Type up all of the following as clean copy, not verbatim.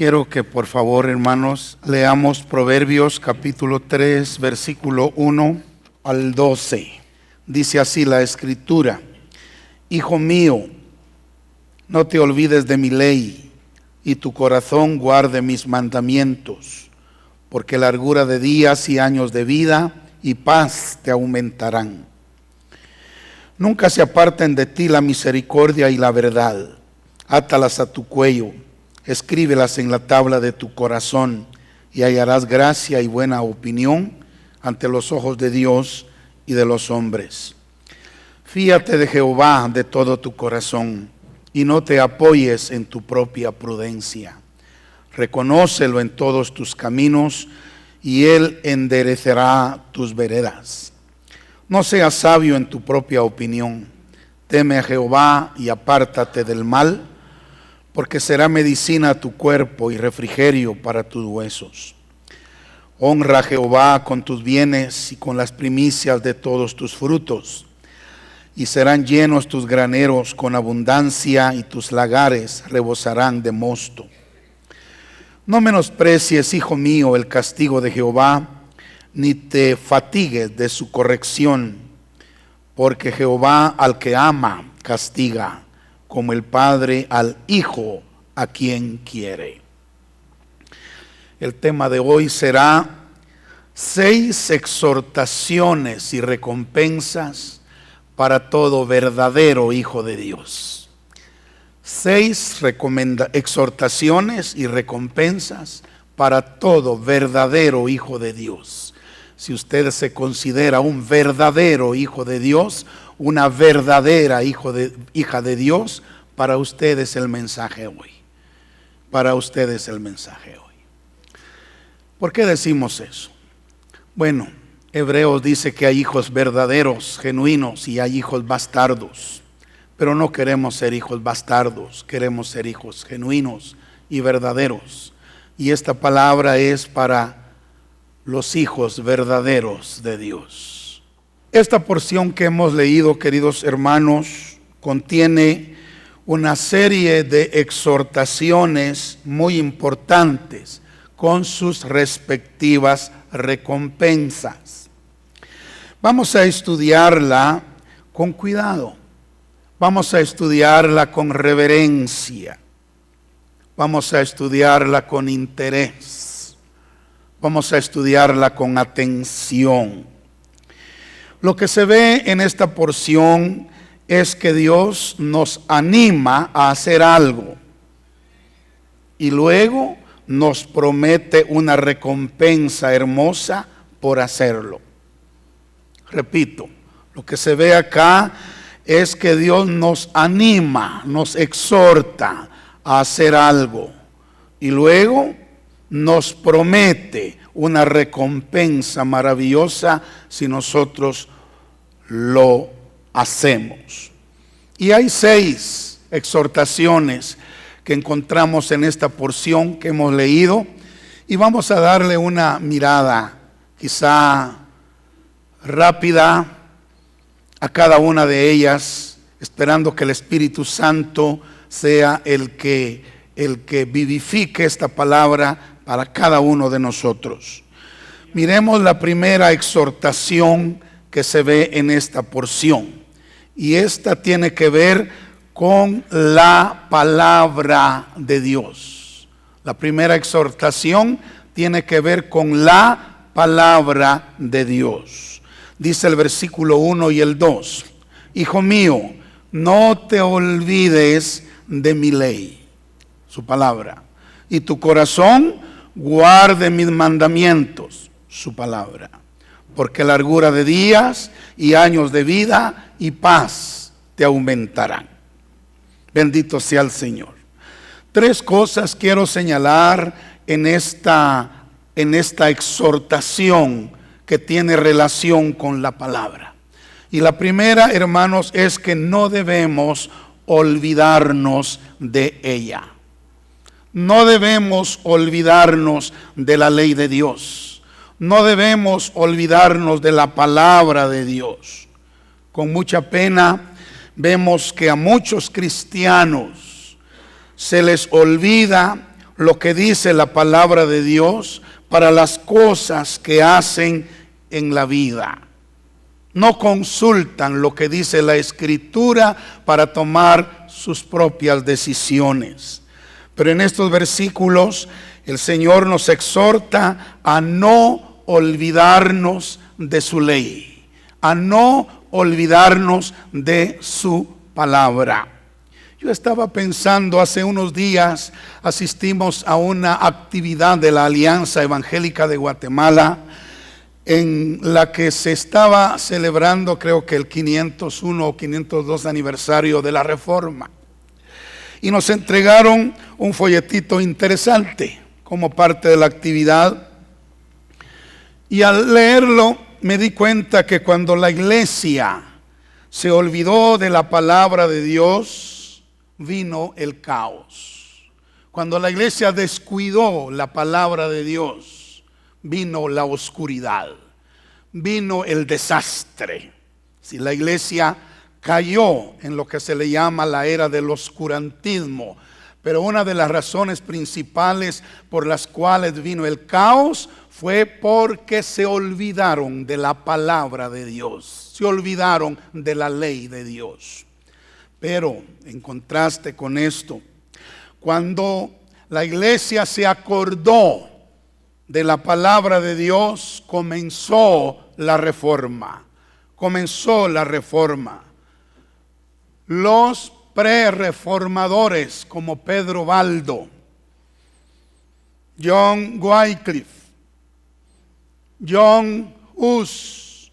Quiero que por favor, hermanos, leamos Proverbios capítulo 3, versículo 1 al 12. Dice así la Escritura: Hijo mío, no te olvides de mi ley, y tu corazón guarde mis mandamientos, porque largura de días y años de vida y paz te aumentarán. Nunca se aparten de ti la misericordia y la verdad. Átalas a tu cuello, escríbelas en la tabla de tu corazón, y hallarás gracia y buena opinión ante los ojos de Dios y de los hombres. Fíate de Jehová de todo tu corazón, y no te apoyes en tu propia prudencia. Reconócelo en todos tus caminos, y Él enderecerá tus veredas. No seas sabio en tu propia opinión. Teme a Jehová y apártate del mal, porque será medicina a tu cuerpo y refrigerio para tus huesos. Honra a Jehová con tus bienes y con las primicias de todos tus frutos, y serán llenos tus graneros con abundancia, y tus lagares rebosarán de mosto. No menosprecies, hijo mío, el castigo de Jehová, ni te fatigues de su corrección, porque Jehová al que ama castiga, como el padre al hijo a quien quiere. El tema de hoy será 6 exhortaciones y recompensas para todo verdadero hijo de Dios. 6 exhortaciones y recompensas para todo verdadero hijo de Dios. Si usted se considera un verdadero hijo de Dios, una verdadera hija de Dios, para usted es el mensaje hoy. Para usted es el mensaje hoy. ¿Por qué decimos eso? Bueno, Hebreos dice que hay hijos verdaderos, genuinos, y hay hijos bastardos. Pero no queremos ser hijos bastardos, queremos ser hijos genuinos y verdaderos. Y esta palabra es para los hijos verdaderos de Dios. Esta porción que hemos leído, queridos hermanos, contiene una serie de exhortaciones muy importantes con sus respectivas recompensas. Vamos a estudiarla con cuidado, vamos a estudiarla con reverencia, vamos a estudiarla con interés, vamos a estudiarla con atención. Lo que se ve en esta porción es que Dios nos anima a hacer algo y luego nos promete una recompensa hermosa por hacerlo. Repito, lo que se ve acá es que Dios nos anima, nos exhorta a hacer algo y luego nos promete una recompensa maravillosa si nosotros lo hacemos. Y hay 6 exhortaciones que encontramos en esta porción que hemos leído, y vamos a darle una mirada quizá rápida a cada una de ellas, esperando que el Espíritu Santo sea el que vivifique esta palabra para cada uno de nosotros. Miremos la primera exhortación que se ve en esta porción, y esta tiene que ver con la palabra de Dios. La primera exhortación tiene que ver con la palabra de Dios. Dice el versículo 1 y el 2: Hijo mío, no te olvides de mi ley, su palabra, y tu corazón guarde mis mandamientos, su palabra, porque largura de días y años de vida y paz te aumentarán. Bendito sea el Señor. 3 cosas quiero señalar en esta exhortación que tiene relación con la palabra. Y la primera, hermanos, es que no debemos olvidarnos de ella. No debemos olvidarnos de la ley de Dios. No debemos olvidarnos de la palabra de Dios. Con mucha pena vemos que a muchos cristianos se les olvida lo que dice la palabra de Dios para las cosas que hacen en la vida. No consultan lo que dice la Escritura para tomar sus propias decisiones. Pero en estos versículos el Señor nos exhorta a no olvidarnos de su ley, a no olvidarnos de su palabra. Yo estaba pensando, hace unos días asistimos a una actividad de la Alianza Evangélica de Guatemala, en la que se estaba celebrando, creo que el 501 o 502 aniversario de la Reforma. Y nos entregaron un folletito interesante como parte de la actividad. Y al leerlo me di cuenta que cuando la iglesia se olvidó de la palabra de Dios, vino el caos. Cuando la iglesia descuidó la palabra de Dios, vino la oscuridad, vino el desastre. Si la iglesia cayó en lo que se le llama la era del oscurantismo, pero una de las razones principales por las cuales vino el caos fue porque se olvidaron de la palabra de Dios, se olvidaron de la ley de Dios. Pero en contraste con esto, cuando la iglesia se acordó de la palabra de Dios, comenzó la reforma. Comenzó la reforma. Los pre-reformadores como Pedro Baldo, John Wycliffe, John Hus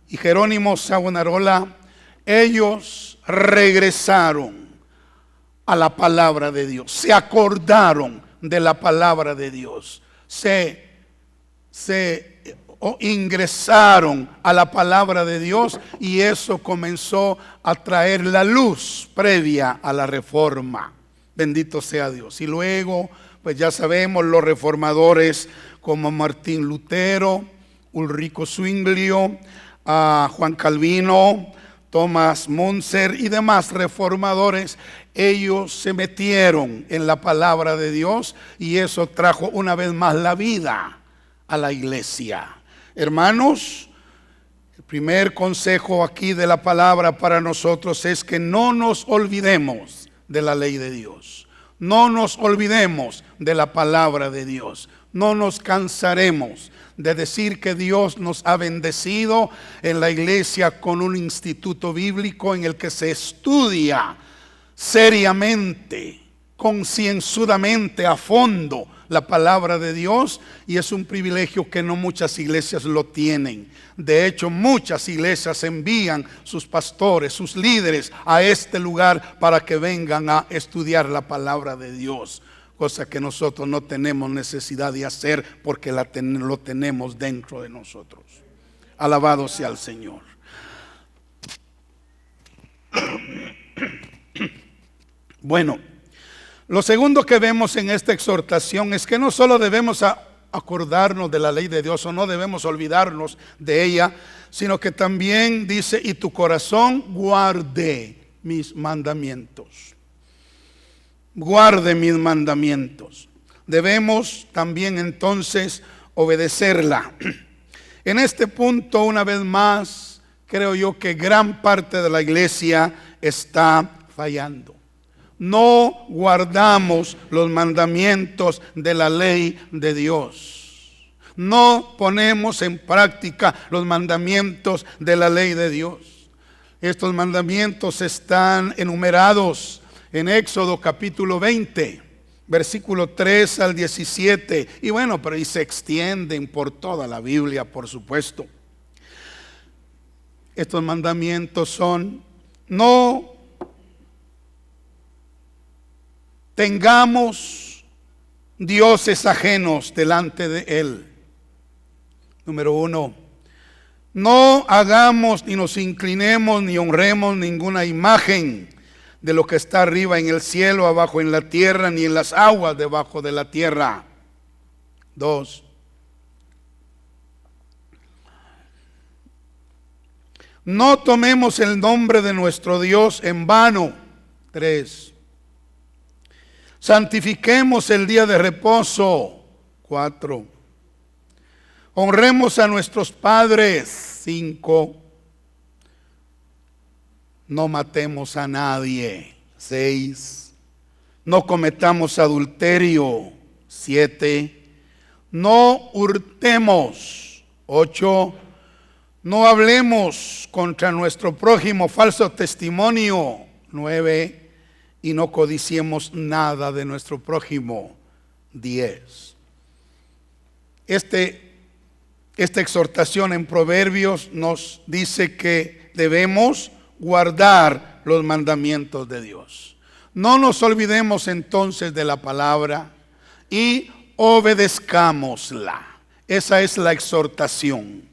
y Jerónimo Savonarola, ellos regresaron a la palabra de Dios, se acordaron de la palabra de Dios, se ingresaron a la palabra de Dios, y eso comenzó a traer la luz previa a la reforma. Bendito sea Dios. Y luego, pues ya sabemos, los reformadores como Martín Lutero, Ulrico Zwinglio, Juan Calvino, Tomás Munzer y demás reformadores, ellos se metieron en la palabra de Dios, y eso trajo una vez más la vida a la iglesia. Hermanos, el primer consejo aquí de la palabra para nosotros es que no nos olvidemos de la ley de Dios. No nos olvidemos de la palabra de Dios. No nos cansaremos de decir que Dios nos ha bendecido en la iglesia con un instituto bíblico en el que se estudia seriamente, concienzudamente, a fondo la palabra de Dios, y es un privilegio que no muchas iglesias lo tienen. De hecho, muchas iglesias envían sus pastores, sus líderes a este lugar para que vengan a estudiar la palabra de Dios, cosa que nosotros no tenemos necesidad de hacer porque lo tenemos dentro de nosotros. Alabado sea el Señor. Bueno, lo segundo que vemos en esta exhortación es que no solo debemos acordarnos de la ley de Dios, o no debemos olvidarnos de ella, sino que también dice: y tu corazón guarde mis mandamientos. Guarde mis mandamientos. Debemos también entonces obedecerla. En este punto, una vez más, creo yo que gran parte de la iglesia está fallando. No guardamos los mandamientos de la ley de Dios. No ponemos en práctica los mandamientos de la ley de Dios. Estos mandamientos están enumerados en Éxodo capítulo 20, versículo 3 al 17. Y bueno, pero ahí se extienden por toda la Biblia, por supuesto. Estos mandamientos son: no tengamos dioses ajenos delante de Él. Número 1, no hagamos ni nos inclinemos ni honremos ninguna imagen de lo que está arriba en el cielo, abajo en la tierra, ni en las aguas debajo de la tierra. 2, no tomemos el nombre de nuestro Dios en vano. 3, Santifiquemos el día de reposo. 4. Honremos a nuestros padres. 5. No matemos a nadie. 6. No cometamos adulterio. 7. No hurtemos. 8. No hablemos contra nuestro prójimo falso testimonio. 9. Y no codiciemos nada de nuestro prójimo. 10. Esta exhortación en Proverbios nos dice que debemos guardar los mandamientos de Dios. No nos olvidemos entonces de la palabra y obedezcámosla. Esa es la exhortación.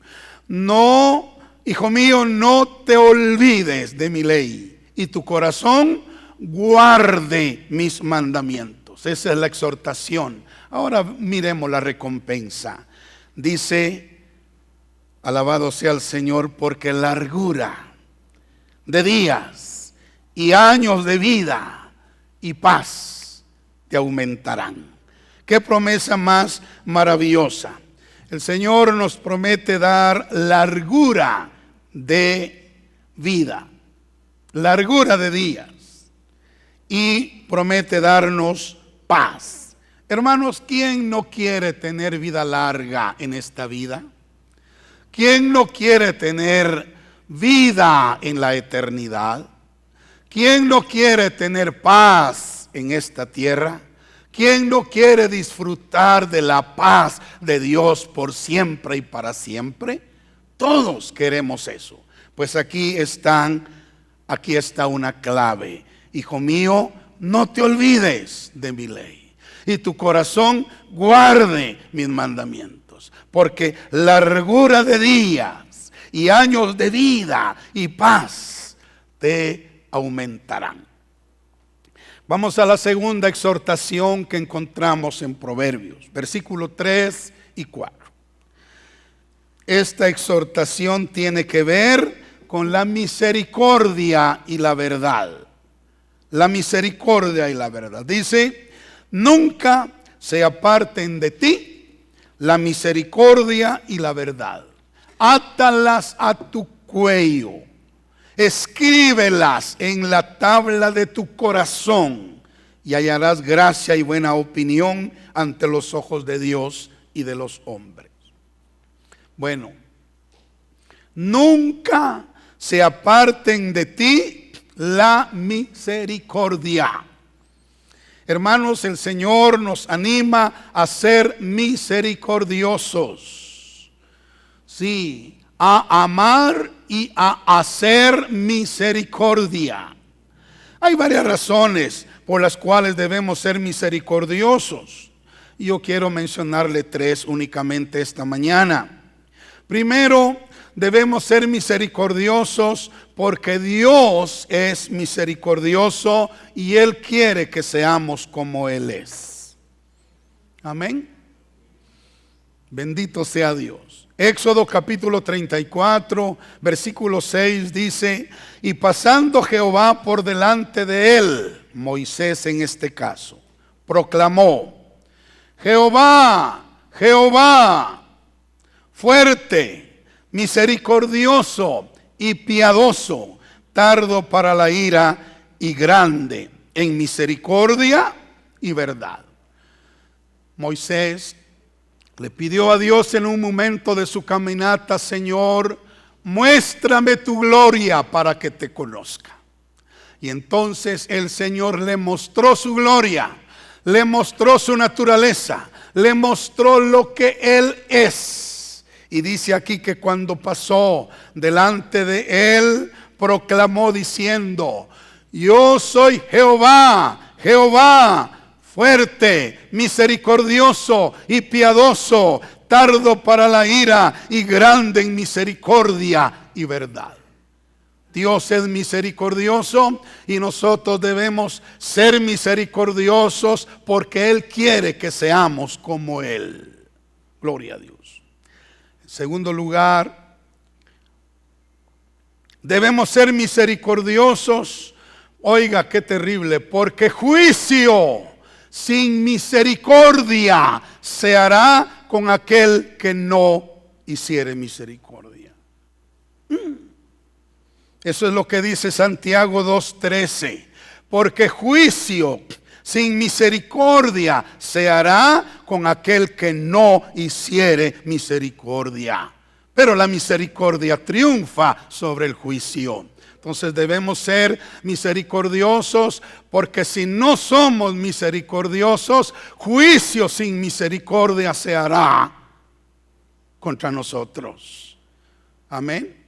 No, hijo mío, no te olvides de mi ley y tu corazón guarde mis mandamientos. Esa es la exhortación. Ahora miremos la recompensa. Dice, alabado sea el Señor, porque largura de días y años de vida y paz te aumentarán. Qué promesa más maravillosa. El Señor nos promete dar largura de vida, largura de días, y promete darnos paz. Hermanos, ¿quién no quiere tener vida larga en esta vida? ¿Quién no quiere tener vida en la eternidad? ¿Quién no quiere tener paz en esta tierra? ¿Quién no quiere disfrutar de la paz de Dios por siempre y para siempre? Todos queremos eso. Pues aquí está una clave. Hijo mío, no te olvides de mi ley y tu corazón guarde mis mandamientos, porque largura de días y años de vida y paz te aumentarán. Vamos a la segunda exhortación que encontramos en Proverbios, versículos 3 y 4. Esta exhortación tiene que ver con la misericordia y la verdad. La misericordia y la verdad. Dice, nunca se aparten de ti la misericordia y la verdad. Átalas a tu cuello. Escríbelas en la tabla de tu corazón y hallarás gracia y buena opinión ante los ojos de Dios y de los hombres. Bueno, nunca se aparten de ti la misericordia. Hermanos, el Señor nos anima a ser misericordiosos. Sí, a amar y a hacer misericordia. Hay varias razones por las cuales debemos ser misericordiosos. Yo quiero mencionarle 3 únicamente esta mañana. Primero, debemos ser misericordiosos porque Dios es misericordioso y Él quiere que seamos como Él es. Amén. Bendito sea Dios. Éxodo capítulo 34, versículo 6 dice, y pasando Jehová por delante de él, Moisés en este caso, proclamó, Jehová, Jehová, fuerte, misericordioso y piadoso, tardo para la ira y grande en misericordia y verdad. Moisés le pidió a Dios en un momento de su caminata, Señor, muéstrame tu gloria para que te conozca. Y entonces el Señor le mostró su gloria, le mostró su naturaleza, le mostró lo que Él es. Y dice aquí que cuando pasó delante de Él, proclamó diciendo, yo soy Jehová, Jehová, fuerte, misericordioso y piadoso, tardo para la ira y grande en misericordia y verdad. Dios es misericordioso y nosotros debemos ser misericordiosos porque Él quiere que seamos como Él. Gloria a Dios. En segundo lugar, debemos ser misericordiosos. Oiga, qué terrible, porque juicio sin misericordia se hará con aquel que no hiciere misericordia. Eso es lo que dice Santiago 2:13. Porque juicio sin misericordia se hará con aquel que no hiciere misericordia. Pero la misericordia triunfa sobre el juicio. Entonces debemos ser misericordiosos, porque si no somos misericordiosos, juicio sin misericordia se hará contra nosotros. Amén.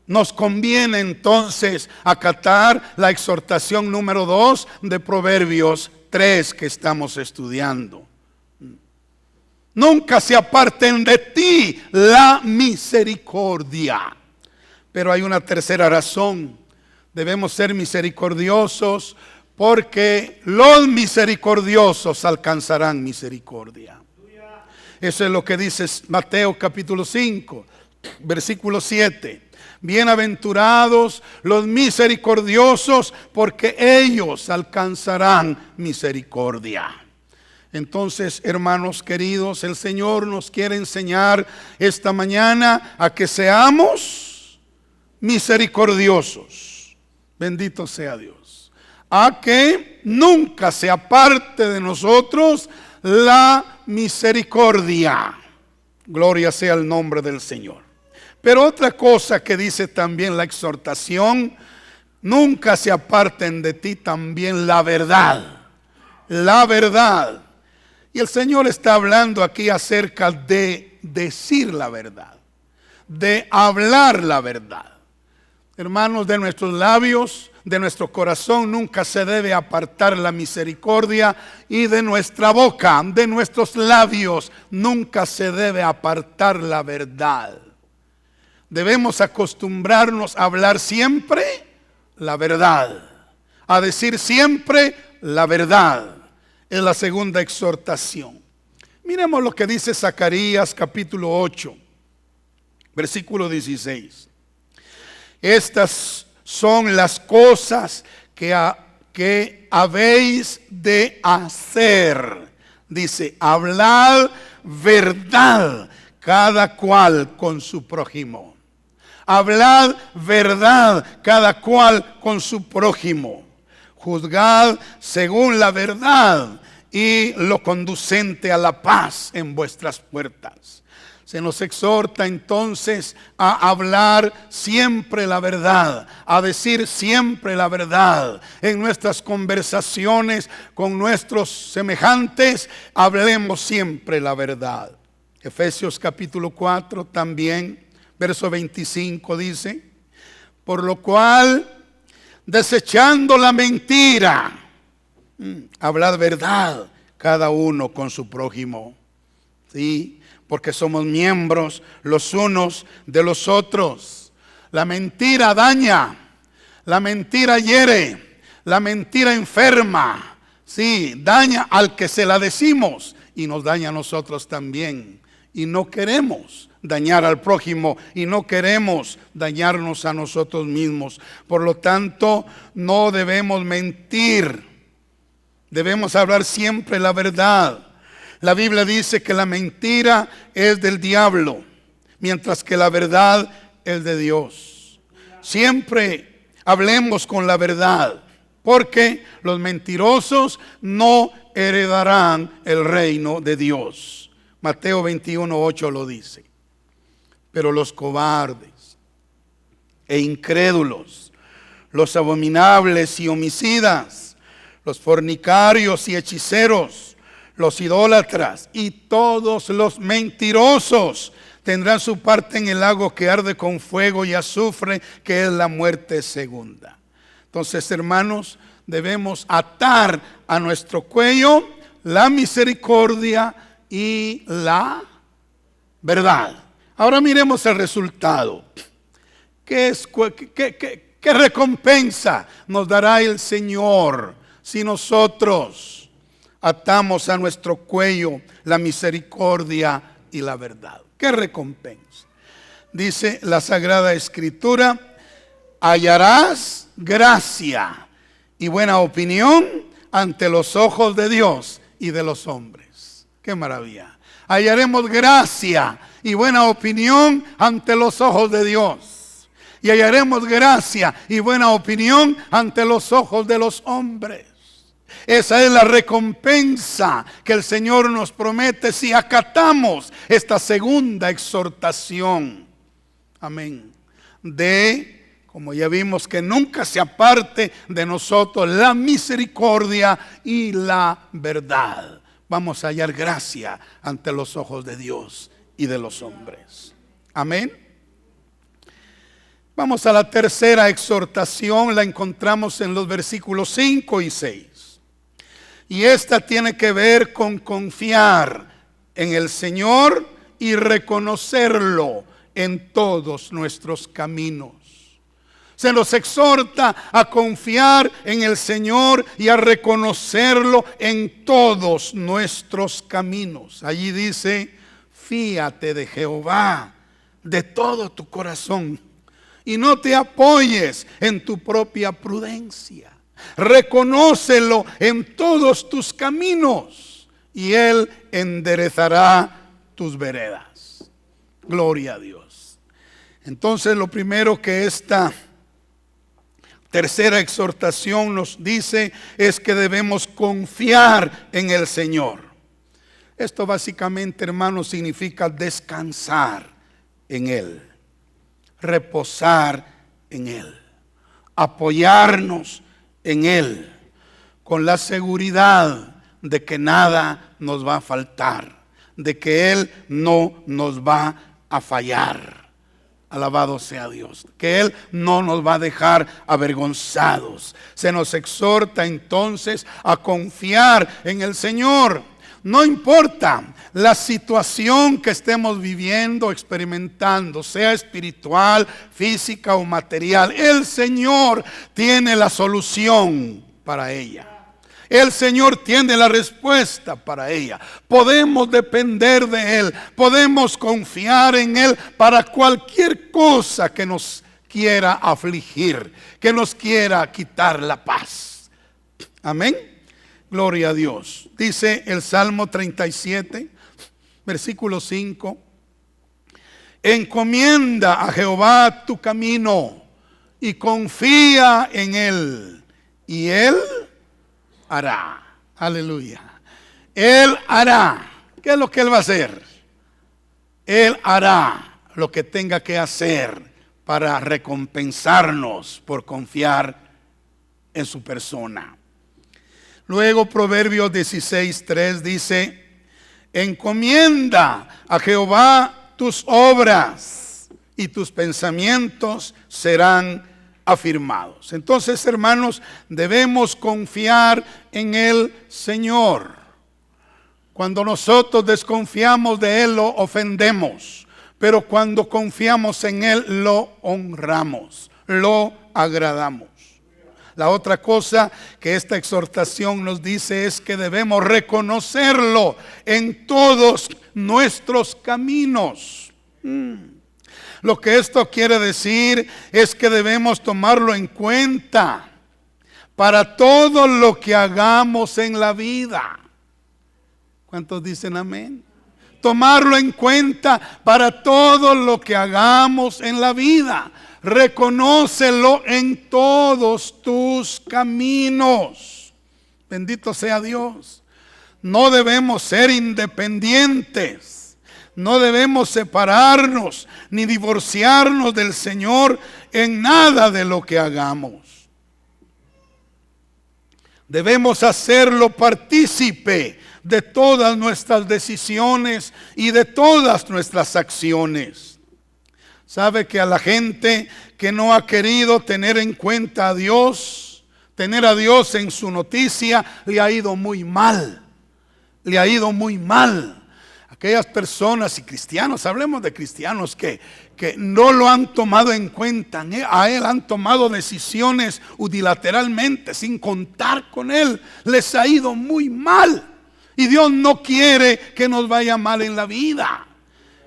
Nos conviene entonces acatar la exhortación número 2 de Proverbios 3 que estamos estudiando. Nunca se aparten de ti la misericordia. Pero hay una tercera razón. Debemos ser misericordiosos porque los misericordiosos alcanzarán misericordia. Eso es lo que dice Mateo capítulo 5, versículo 7. Bienaventurados los misericordiosos, porque ellos alcanzarán misericordia. Entonces, hermanos queridos, el Señor nos quiere enseñar esta mañana a que seamos misericordiosos. Bendito sea Dios. A que nunca se aparte de nosotros la misericordia. Gloria sea el nombre del Señor. Pero otra cosa que dice también la exhortación: nunca se aparten de ti también la verdad. La verdad. Y el Señor está hablando aquí acerca de decir la verdad, de hablar la verdad. Hermanos, de nuestros labios, de nuestro corazón nunca se debe apartar la misericordia, y de nuestra boca, de nuestros labios, nunca se debe apartar la verdad. Debemos acostumbrarnos a hablar siempre la verdad, a decir siempre la verdad. Es la segunda exhortación. Miremos lo que dice Zacarías capítulo 8, versículo 16. Estas son las cosas que habéis de hacer. Dice: hablad verdad cada cual con su prójimo. Hablad verdad cada cual con su prójimo. Juzgad según la verdad y lo conducente a la paz en vuestras puertas. Se nos exhorta entonces a hablar siempre la verdad, a decir siempre la verdad. En nuestras conversaciones con nuestros semejantes, hablemos siempre la verdad. Efesios capítulo 4 también, verso 25 dice: por lo cual, desechando la mentira, hablad verdad cada uno con su prójimo. Sí, porque somos miembros los unos de los otros. La mentira daña, la mentira hiere, la mentira enferma. Sí, daña al que se la decimos y nos daña a nosotros también. Y no queremos dañar al prójimo y no queremos dañarnos a nosotros mismos. Por lo tanto, no debemos mentir. Debemos hablar siempre la verdad. La Biblia dice que la mentira es del diablo, mientras que la verdad es de Dios. Siempre hablemos con la verdad, porque los mentirosos no heredarán el reino de Dios. Mateo 21:8 lo dice. Pero los cobardes e incrédulos, los abominables y homicidas, los fornicarios y hechiceros, los idólatras y todos los mentirosos tendrán su parte en el lago que arde con fuego y azufre, que es la muerte segunda. Entonces, hermanos, debemos atar a nuestro cuello la misericordia y la verdad. Ahora miremos el resultado. ¿Qué recompensa nos dará el Señor si nosotros atamos a nuestro cuello la misericordia y la verdad? ¿Qué recompensa? Dice la Sagrada Escritura: hallarás gracia y buena opinión ante los ojos de Dios y de los hombres. ¡Qué maravilla! Hallaremos gracia y buena opinión ante los ojos de Dios. Y hallaremos gracia y buena opinión ante los ojos de los hombres. Esa es la recompensa que el Señor nos promete si acatamos esta segunda exhortación. Amén. Como ya vimos, que nunca se aparte de nosotros la misericordia y la verdad. Vamos a hallar gracia ante los ojos de Dios y de los hombres. Amén. Vamos a la tercera exhortación, la encontramos en los versículos 5 y 6. Y esta tiene que ver con confiar en el Señor y reconocerlo en todos nuestros caminos. Se nos exhorta a confiar en el Señor y a reconocerlo en todos nuestros caminos. Allí dice, fíate de Jehová de todo tu corazón y no te apoyes en tu propia prudencia. Reconócelo en todos tus caminos y Él enderezará tus veredas. Gloria a Dios. Entonces, lo primero que esta tercera exhortación nos dice es que debemos confiar en el Señor. Esto básicamente, hermanos, significa descansar en Él, reposar en Él, apoyarnos en Él, con la seguridad de que nada nos va a faltar, de que Él no nos va a fallar. Alabado sea Dios, que Él no nos va a dejar avergonzados. Se nos exhorta entonces a confiar en el Señor. No importa la situación que estemos viviendo, experimentando, sea espiritual, física o material, el Señor tiene la solución para ella. El Señor tiene la respuesta para ella. Podemos depender de Él, podemos confiar en Él para cualquier cosa que nos quiera afligir, que nos quiera quitar la paz. Amén. Gloria a Dios. Dice el Salmo 37, versículo 5. Encomienda a Jehová tu camino y confía en Él, y Él hará. Aleluya. Él hará. ¿Qué es lo que Él va a hacer? Él hará lo que tenga que hacer para recompensarnos por confiar en su persona. Luego Proverbios 16:3 dice, encomienda a Jehová tus obras y tus pensamientos serán afirmados. Entonces, hermanos, debemos confiar en el Señor. Cuando nosotros desconfiamos de Él, lo ofendemos. Pero cuando confiamos en Él, lo honramos, lo agradamos. La otra cosa que esta exhortación nos dice es que debemos reconocerlo en todos nuestros caminos. Lo que esto quiere decir es que debemos tomarlo en cuenta para todo lo que hagamos en la vida. ¿Cuántos dicen amén? Tomarlo en cuenta para todo lo que hagamos en la vida. Reconócelo en todos tus caminos. Bendito sea Dios. No debemos ser independientes. No debemos separarnos ni divorciarnos del Señor en nada de lo que hagamos. Debemos hacerlo partícipe de todas nuestras decisiones y de todas nuestras acciones. Sabe que a la gente que no ha querido tener en cuenta a Dios, tener a Dios en su noticia, le ha ido muy mal. Le ha ido muy mal. Aquellas personas y cristianos, hablemos de cristianos que no lo han tomado en cuenta. A Él han tomado decisiones unilateralmente, sin contar con Él. Les ha ido muy mal. Y Dios no quiere que nos vaya mal en la vida.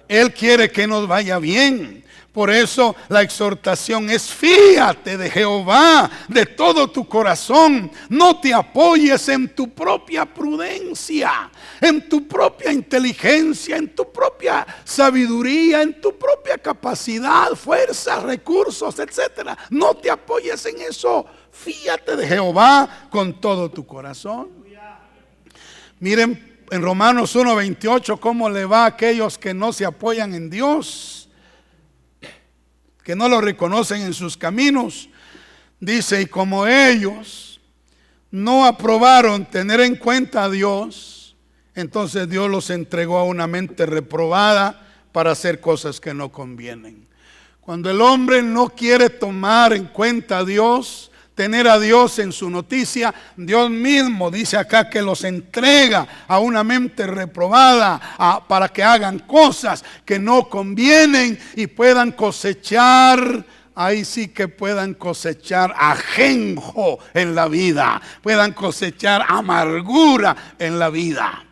Él quiere que nos vaya bien. Por eso la exhortación es: fíate de Jehová de todo tu corazón. No te apoyes en tu propia prudencia, en tu propia inteligencia, en tu propia sabiduría, en tu propia capacidad, fuerza, recursos, etc. No te apoyes en eso. Fíate de Jehová con todo tu corazón. Miren en Romanos 1:28 cómo le va a aquellos que no se apoyan en Dios, que no lo reconocen en sus caminos. Dice: y como ellos no aprobaron tener en cuenta a Dios, entonces Dios los entregó a una mente reprobada para hacer cosas que no convienen. Cuando el hombre no quiere tomar en cuenta a Dios, tener a Dios en su noticia, Dios mismo dice acá que los entrega a una mente reprobada para que hagan cosas que no convienen y puedan cosechar. Ahí sí que puedan cosechar ajenjo en la vida, puedan cosechar amargura en la vida.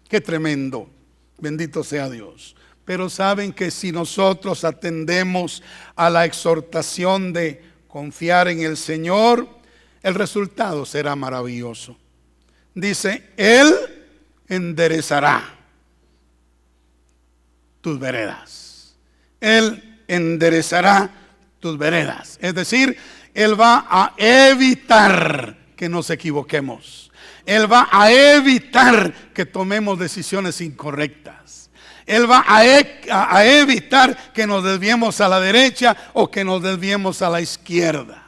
Qué tremendo, bendito sea Dios. Pero saben que si nosotros atendemos a la exhortación de confiar en el Señor, el resultado será maravilloso. Dice: Él enderezará tus veredas. Él enderezará tus veredas. Es decir, Él va a evitar que nos equivoquemos. Él va a evitar que tomemos decisiones incorrectas. Él va a evitar que nos desviemos a la derecha o que nos desviemos a la izquierda.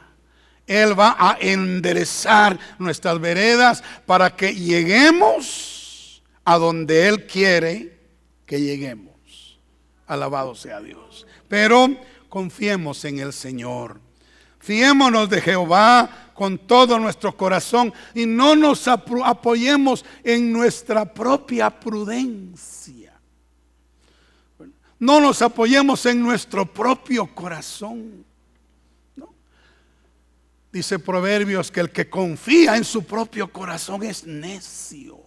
Él va a enderezar nuestras veredas para que lleguemos a donde Él quiere que lleguemos. Alabado sea Dios. Pero confiemos en el Señor. Fiémonos de Jehová con todo nuestro corazón y no nos apoyemos en nuestra propia prudencia. No nos apoyemos en nuestro propio corazón. ¿No? Dice Proverbios que el que confía en su propio corazón es necio.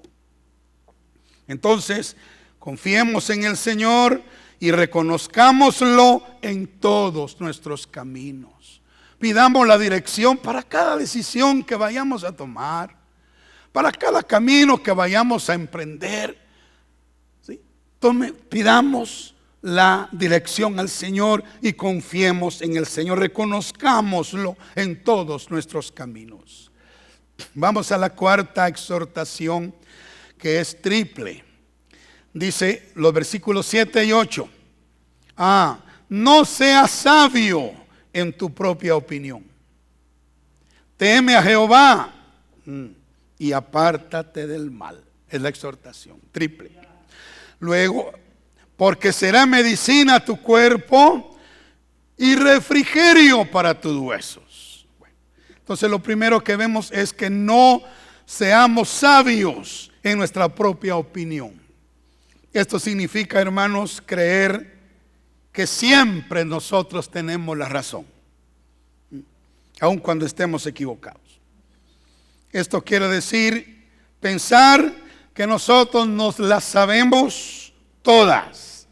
Entonces, confiemos en el Señor y reconozcámoslo en todos nuestros caminos. Pidamos la dirección para cada decisión que vayamos a tomar, para cada camino que vayamos a emprender. ¿Sí? Pidamos la dirección al Señor y confiemos en el Señor. Reconozcámoslo en todos nuestros caminos. Vamos a la cuarta exhortación, que es triple. Dice los versículos 7 y 8. No seas sabio en tu propia opinión. Teme a Jehová y apártate del mal. Es la exhortación triple. Luego: porque será medicina a tu cuerpo y refrigerio para tus huesos. Bueno, entonces lo primero que vemos es que no seamos sabios en nuestra propia opinión. Esto significa, hermanos, creer que siempre nosotros tenemos la razón, aun cuando estemos equivocados. Esto quiere decir pensar que nosotros nos las sabemos todas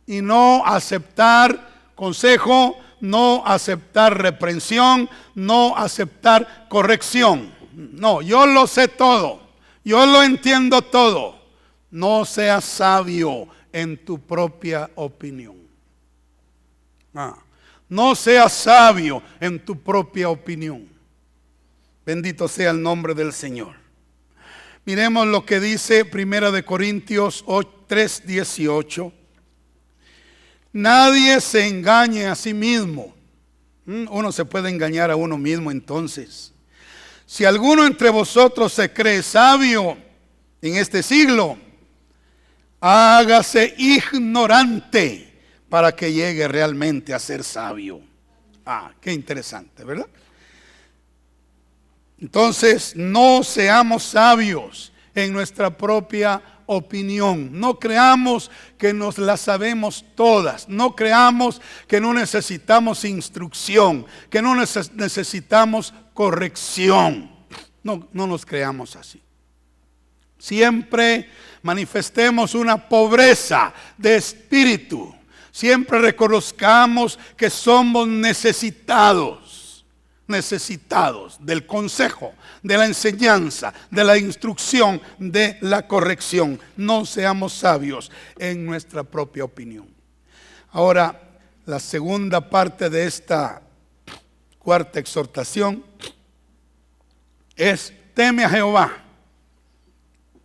y no aceptar consejo, no aceptar reprensión, no aceptar corrección. No, yo lo sé todo, yo lo entiendo todo. No seas sabio en tu propia opinión. No seas sabio en tu propia opinión. Bendito sea el nombre del Señor. Miremos lo que dice 1 Corintios 3:18. Nadie se engañe a sí mismo. Uno se puede engañar a uno mismo entonces. Si alguno entre vosotros se cree sabio en este siglo, hágase ignorante para que llegue realmente a ser sabio. Qué interesante, ¿verdad? Entonces, no seamos sabios en nuestra propia opinión. No creamos que nos la sabemos todas. No creamos que no necesitamos instrucción, que no necesitamos corrección. No nos creamos así. Siempre manifestemos una pobreza de espíritu. Siempre reconozcamos que somos necesitados del consejo, de la enseñanza, de la instrucción, de la corrección. No seamos sabios en nuestra propia opinión. Ahora, la segunda parte de esta cuarta exhortación es: teme a Jehová.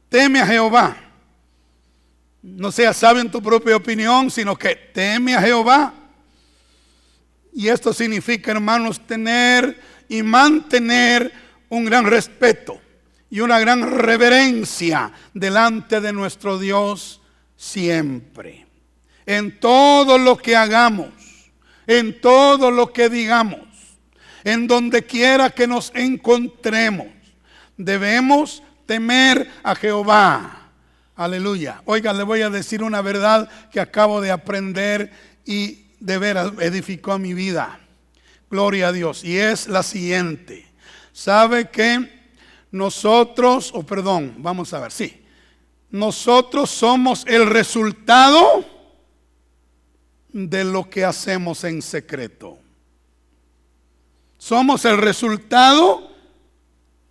Teme a Jehová. No seas sabio en tu propia opinión, sino que teme a Jehová. Y esto significa, hermanos, tener y mantener un gran respeto y una gran reverencia delante de nuestro Dios siempre. En todo lo que hagamos, en todo lo que digamos, en donde quiera que nos encontremos, debemos temer a Jehová. Aleluya. Oiga, le voy a decir una verdad que acabo de aprender y de veras edificó mi vida. Gloria a Dios. Y es la siguiente. ¿Sabe que nosotros, vamos a ver, sí. Nosotros somos el resultado de lo que hacemos en secreto. Somos el resultado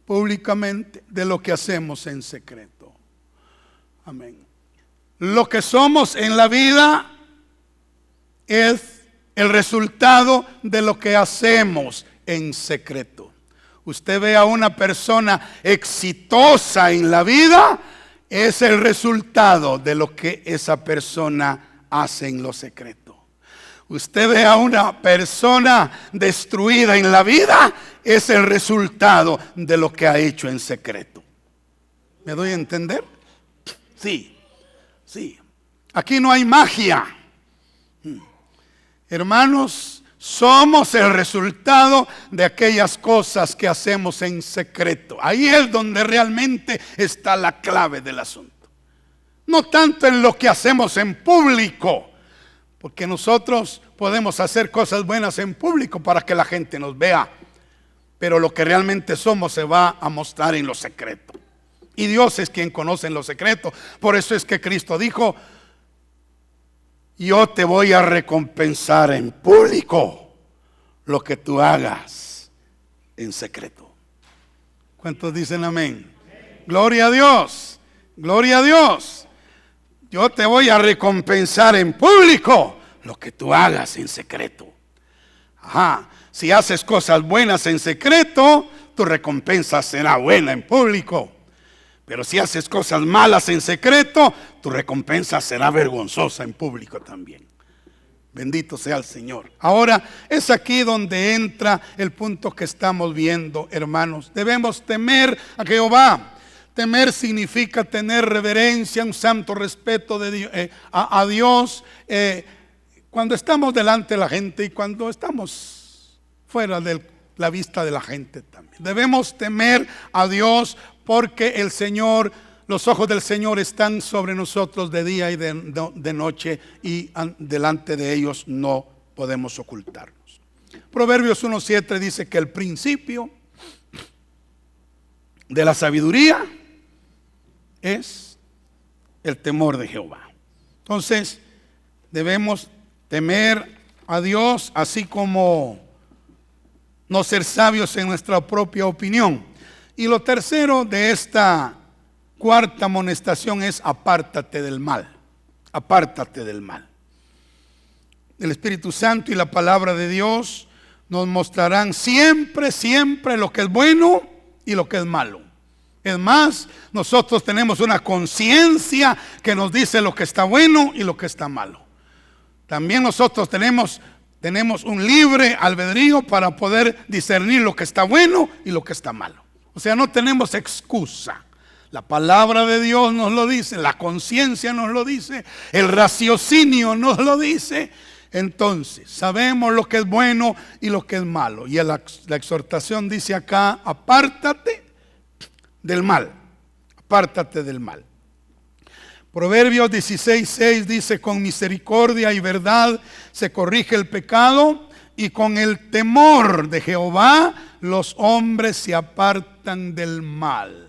públicamente de lo que hacemos en secreto. Amén. Lo que somos en la vida es el resultado de lo que hacemos en secreto. Usted ve a una persona exitosa en la vida, es el resultado de lo que esa persona hace en lo secreto. Usted ve a una persona destruida en la vida, es el resultado de lo que ha hecho en secreto. ¿Me doy a entender? Sí, sí. Aquí no hay magia. Hermanos, somos el resultado de aquellas cosas que hacemos en secreto. Ahí es donde realmente está la clave del asunto. No tanto en lo que hacemos en público, porque nosotros podemos hacer cosas buenas en público para que la gente nos vea, pero lo que realmente somos se va a mostrar en lo secreto. Y Dios es quien conoce en lo secreto. Por eso es que Cristo dijo: yo te voy a recompensar en público lo que tú hagas en secreto. ¿Cuántos dicen amén? Gloria a Dios, gloria a Dios. Yo te voy a recompensar en público lo que tú hagas en secreto. Ajá. Si haces cosas buenas en secreto, tu recompensa será buena en público. Pero si haces cosas malas en secreto, tu recompensa será vergonzosa en público también. Bendito sea el Señor. Ahora es aquí donde entra el punto que estamos viendo, hermanos. Debemos temer a Jehová. Temer significa tener reverencia, un santo respeto a Dios. Cuando estamos delante de la gente y cuando estamos fuera de la vista de la gente también. Debemos temer a Dios, porque el Señor, los ojos del Señor están sobre nosotros de día y de noche, y delante de ellos no podemos ocultarnos. Proverbios 1:7 dice que el principio de la sabiduría es el temor de Jehová. Entonces, debemos temer a Dios, así como no ser sabios en nuestra propia opinión. Y lo tercero de esta cuarta amonestación es: apártate del mal. Apártate del mal. El Espíritu Santo y la palabra de Dios nos mostrarán siempre, siempre lo que es bueno y lo que es malo. Es más, nosotros tenemos una conciencia que nos dice lo que está bueno y lo que está malo. También nosotros tenemos un libre albedrío para poder discernir lo que está bueno y lo que está malo. O sea, no tenemos excusa. La palabra de Dios nos lo dice, la conciencia nos lo dice, el raciocinio nos lo dice. Entonces, sabemos lo que es bueno y lo que es malo. Y la exhortación dice acá: apártate del mal. Apártate del mal. Proverbios 16:6 dice: con misericordia y verdad se corrige el pecado, y con el temor de Jehová los hombres se apartan del mal.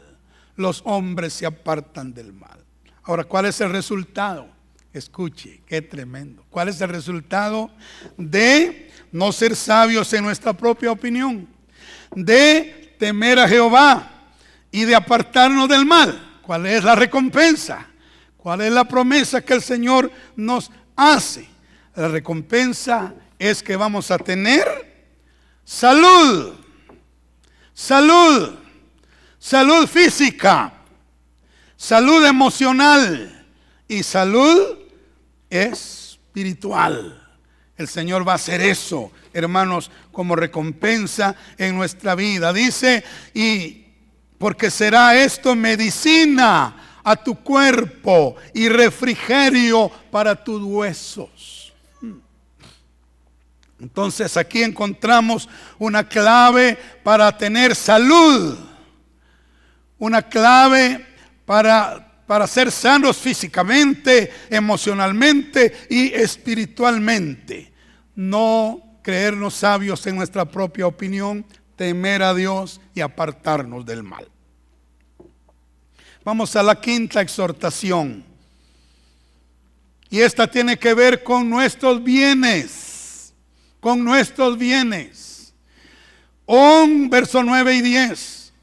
Los hombres se apartan del mal. Ahora, ¿cuál es el resultado? Escuche, qué tremendo. ¿Cuál es el resultado de no ser sabios en nuestra propia opinión? De temer a Jehová y de apartarnos del mal. ¿Cuál es la recompensa? ¿Cuál es la promesa que el Señor nos hace? La recompensa es que vamos a tener salud, salud, salud física, salud emocional y salud espiritual. El Señor va a hacer eso, hermanos, como recompensa en nuestra vida. Dice, y porque será esto medicina a tu cuerpo y refrigerio para tus huesos. Entonces aquí encontramos una clave para tener salud, una clave para ser sanos físicamente, emocionalmente y espiritualmente. No creernos sabios en nuestra propia opinión, temer a Dios y apartarnos del mal. Vamos a la quinta exhortación. Y esta tiene que ver con nuestros bienes. Con nuestros bienes. Verso 9 y 10.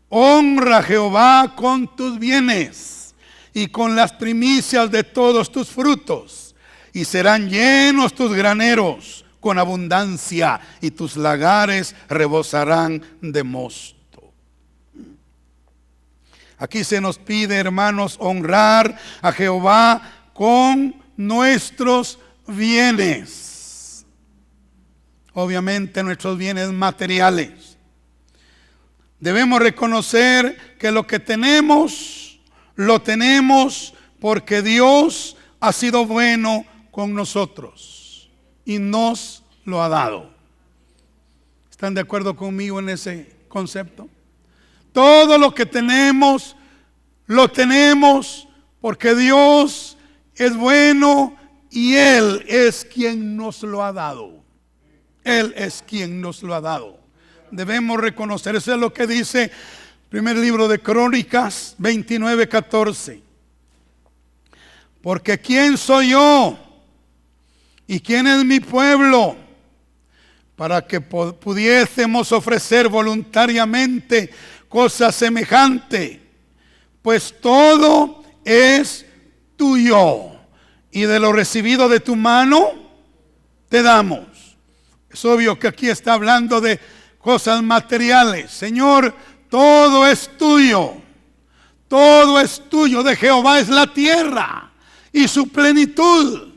Honra a Jehová con tus bienes y con las primicias de todos tus frutos. Y serán llenos tus graneros con abundancia y tus lagares rebosarán de mosto. Aquí se nos pide, hermanos, honrar a Jehová con nuestros bienes. Obviamente nuestros bienes materiales. Debemos reconocer que lo que tenemos, lo tenemos porque Dios ha sido bueno con nosotros y nos lo ha dado. ¿Están de acuerdo conmigo en ese concepto? Todo lo que tenemos, lo tenemos porque Dios es bueno y Él es quien nos lo ha dado. Él es quien nos lo ha dado. Debemos reconocer, eso es lo que dice primer libro de Crónicas 29:14. Porque ¿quién soy yo? ¿Y quién es mi pueblo? Para que pudiésemos ofrecer voluntariamente cosa semejante, pues todo es tuyo y de lo recibido de tu mano te damos. Es obvio que aquí está hablando de cosas materiales. Señor, todo es tuyo, todo es tuyo. De Jehová es la tierra y su plenitud.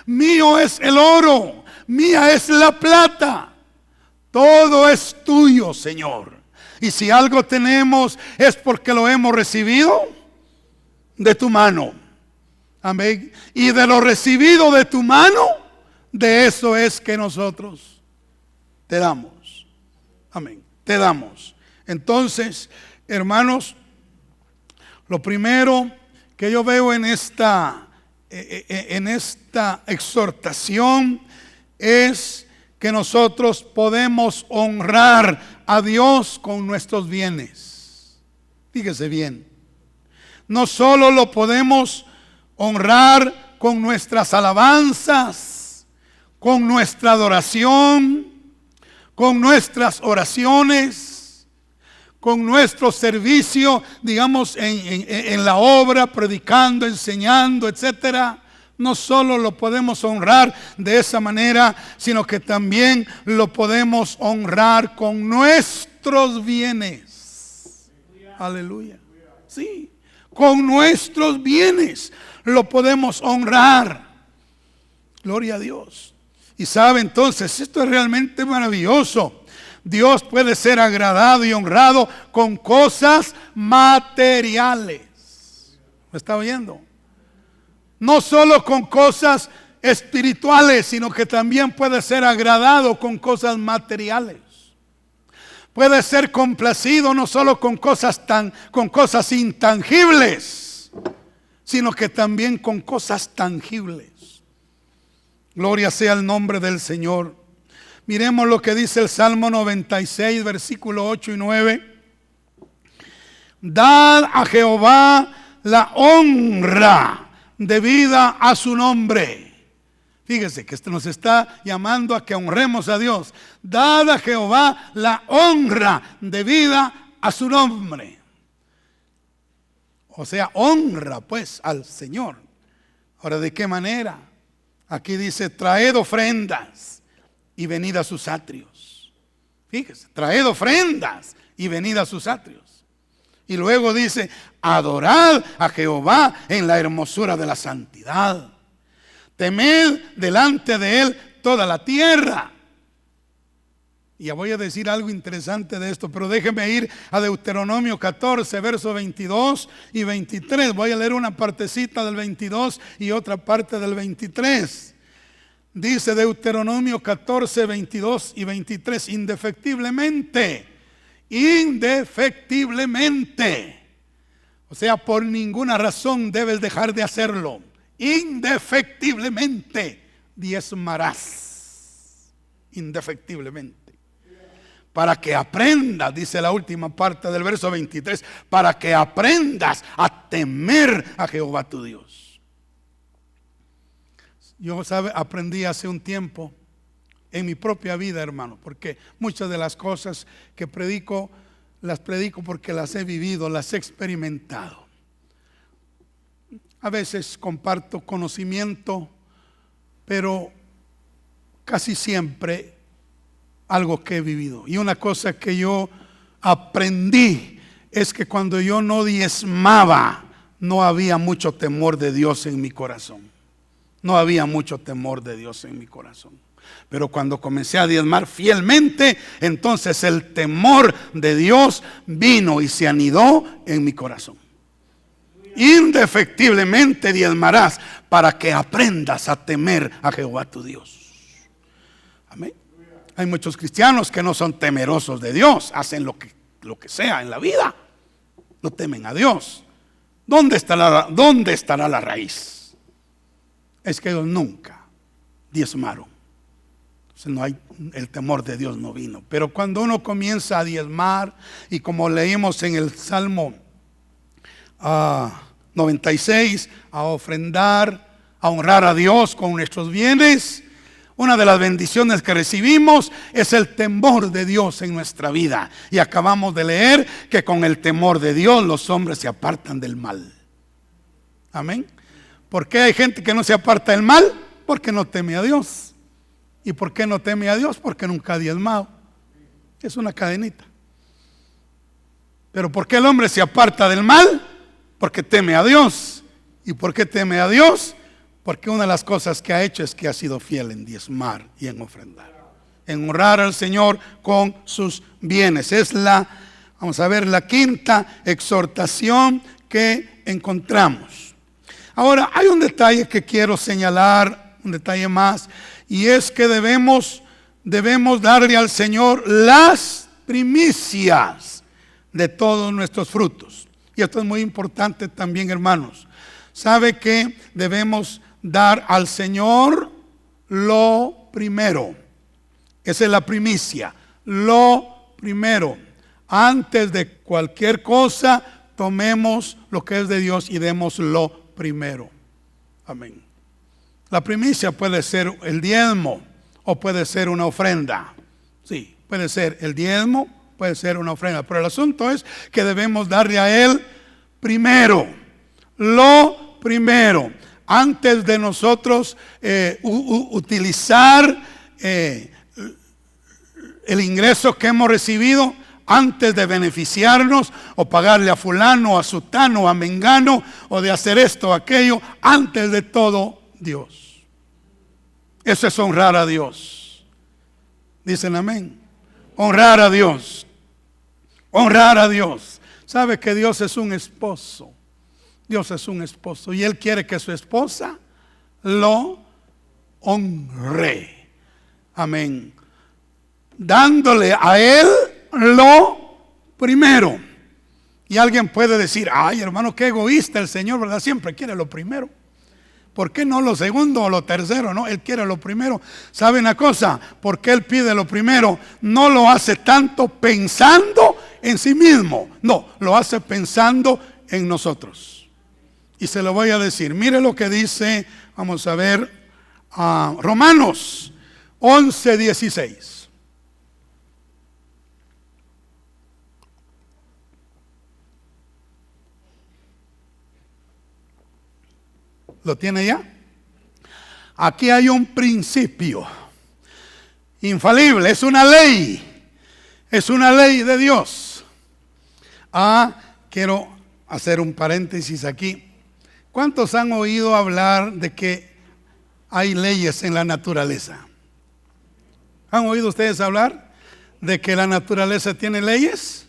Mío es el oro, mía es la plata. Todo es tuyo, Señor. Y si algo tenemos es porque lo hemos recibido de tu mano. Amén. Y de lo recibido de tu mano, de eso es que nosotros te damos. Amén. Te damos. Entonces, hermanos, lo primero que yo veo en esta exhortación es que nosotros podemos honrar a Dios con nuestros bienes. Fíjese bien. No solo lo podemos honrar con nuestras alabanzas, con nuestra adoración, con nuestras oraciones, con nuestro servicio, digamos, en la obra, predicando, enseñando, etcétera. No solo lo podemos honrar de esa manera, sino que también lo podemos honrar con nuestros bienes. Aleluya. Sí, con nuestros bienes lo podemos honrar. Gloria a Dios. Y sabe, entonces, esto es realmente maravilloso. Dios puede ser agradado y honrado con cosas materiales. ¿Me está oyendo? No solo con cosas espirituales, sino que también puede ser agradado con cosas materiales. Puede ser complacido no solo con cosas intangibles, sino que también con cosas tangibles. Gloria sea el nombre del Señor. Miremos lo que dice el Salmo 96, versículo 8 y 9. Dad a Jehová la honra, debida a su nombre. Fíjese que esto nos está llamando a que honremos a Dios. Dad a Jehová la honra debida a su nombre. O sea, honra pues al Señor. Ahora, ¿de qué manera? Aquí dice, traed ofrendas y venid a sus atrios. Fíjese, traed ofrendas y venid a sus atrios. Y luego dice, adorad a Jehová en la hermosura de la santidad. Temed delante de Él toda la tierra. Y ya voy a decir algo interesante de esto, pero déjenme ir a Deuteronomio 14, versos 22 y 23. Voy a leer una partecita del 22 y otra parte del 23. Dice Deuteronomio 14, 22 y 23, indefectiblemente, o sea, por ninguna razón debes dejar de hacerlo. Indefectiblemente diezmarás. Indefectiblemente. Para que aprendas, dice la última parte del verso 23, para que aprendas a temer a Jehová tu Dios. Yo aprendí hace un tiempo en mi propia vida, hermano, porque muchas de las cosas que predico, las predico porque las he vivido, las he experimentado. A veces comparto conocimiento, pero casi siempre algo que he vivido. Y una cosa que yo aprendí es que cuando yo no diezmaba, no había mucho temor de Dios en mi corazón. No había mucho temor de Dios en mi corazón. Pero cuando comencé a diezmar fielmente, entonces el temor de Dios vino y se anidó en mi corazón. Indefectiblemente diezmarás para que aprendas a temer a Jehová tu Dios. Amén. Hay muchos cristianos que no son temerosos de Dios, hacen lo que sea en la vida, no temen a Dios. ¿Dónde estará la raíz? Es que ellos nunca diezmaron. Entonces no hay, el temor de Dios no vino. Pero cuando uno comienza a diezmar, y como leímos en el Salmo 96, a ofrendar, a honrar a Dios con nuestros bienes, una de las bendiciones que recibimos es el temor de Dios en nuestra vida. Y acabamos de leer que con el temor de Dios los hombres se apartan del mal. Amén. ¿Por qué hay gente que no se aparta del mal? Porque no teme a Dios. ¿Y por qué no teme a Dios? Porque nunca ha diezmado. Es una cadenita. Pero ¿por qué el hombre se aparta del mal? Porque teme a Dios. ¿Y por qué teme a Dios? Porque una de las cosas que ha hecho es que ha sido fiel en diezmar y en ofrendar, en honrar al Señor con sus bienes. Es vamos a ver, la quinta exhortación que encontramos. Ahora, hay un detalle que quiero señalar, un detalle más, y es que debemos darle al Señor las primicias de todos nuestros frutos. Y esto es muy importante también, hermanos. ¿Sabe que debemos dar al Señor lo primero? Esa es la primicia, lo primero. Antes de cualquier cosa, tomemos lo que es de Dios y demos lo primero. Amén. La primicia puede ser el diezmo o puede ser una ofrenda. Sí, puede ser el diezmo, puede ser una ofrenda. Pero el asunto es que debemos darle a Él primero, lo primero. Antes de nosotros utilizar el ingreso que hemos recibido, antes de beneficiarnos o pagarle a fulano, o a sutano, o a mengano, o de hacer esto o aquello, antes de todo, Dios. Eso es honrar a Dios. Dicen amén. Honrar a Dios. Honrar a Dios. ¿Sabe que Dios es un esposo? Dios es un esposo y Él quiere que su esposa lo honre. Amén. Dándole a Él lo primero. Y alguien puede decir, ay hermano, qué egoísta el Señor, ¿verdad? Siempre quiere lo primero. ¿Por qué no lo segundo o lo tercero? No, Él quiere lo primero. ¿Sabe una cosa? Porque Él pide lo primero, no lo hace tanto pensando en sí mismo. No, lo hace pensando en nosotros. Y se lo voy a decir. Mire lo que dice, vamos a ver, Romanos 11:16. ¿Lo tiene ya? Aquí hay un principio infalible, es una ley de Dios. Quiero hacer un paréntesis aquí. ¿Cuántos han oído hablar de que hay leyes en la naturaleza? ¿Han oído ustedes hablar de que la naturaleza tiene leyes?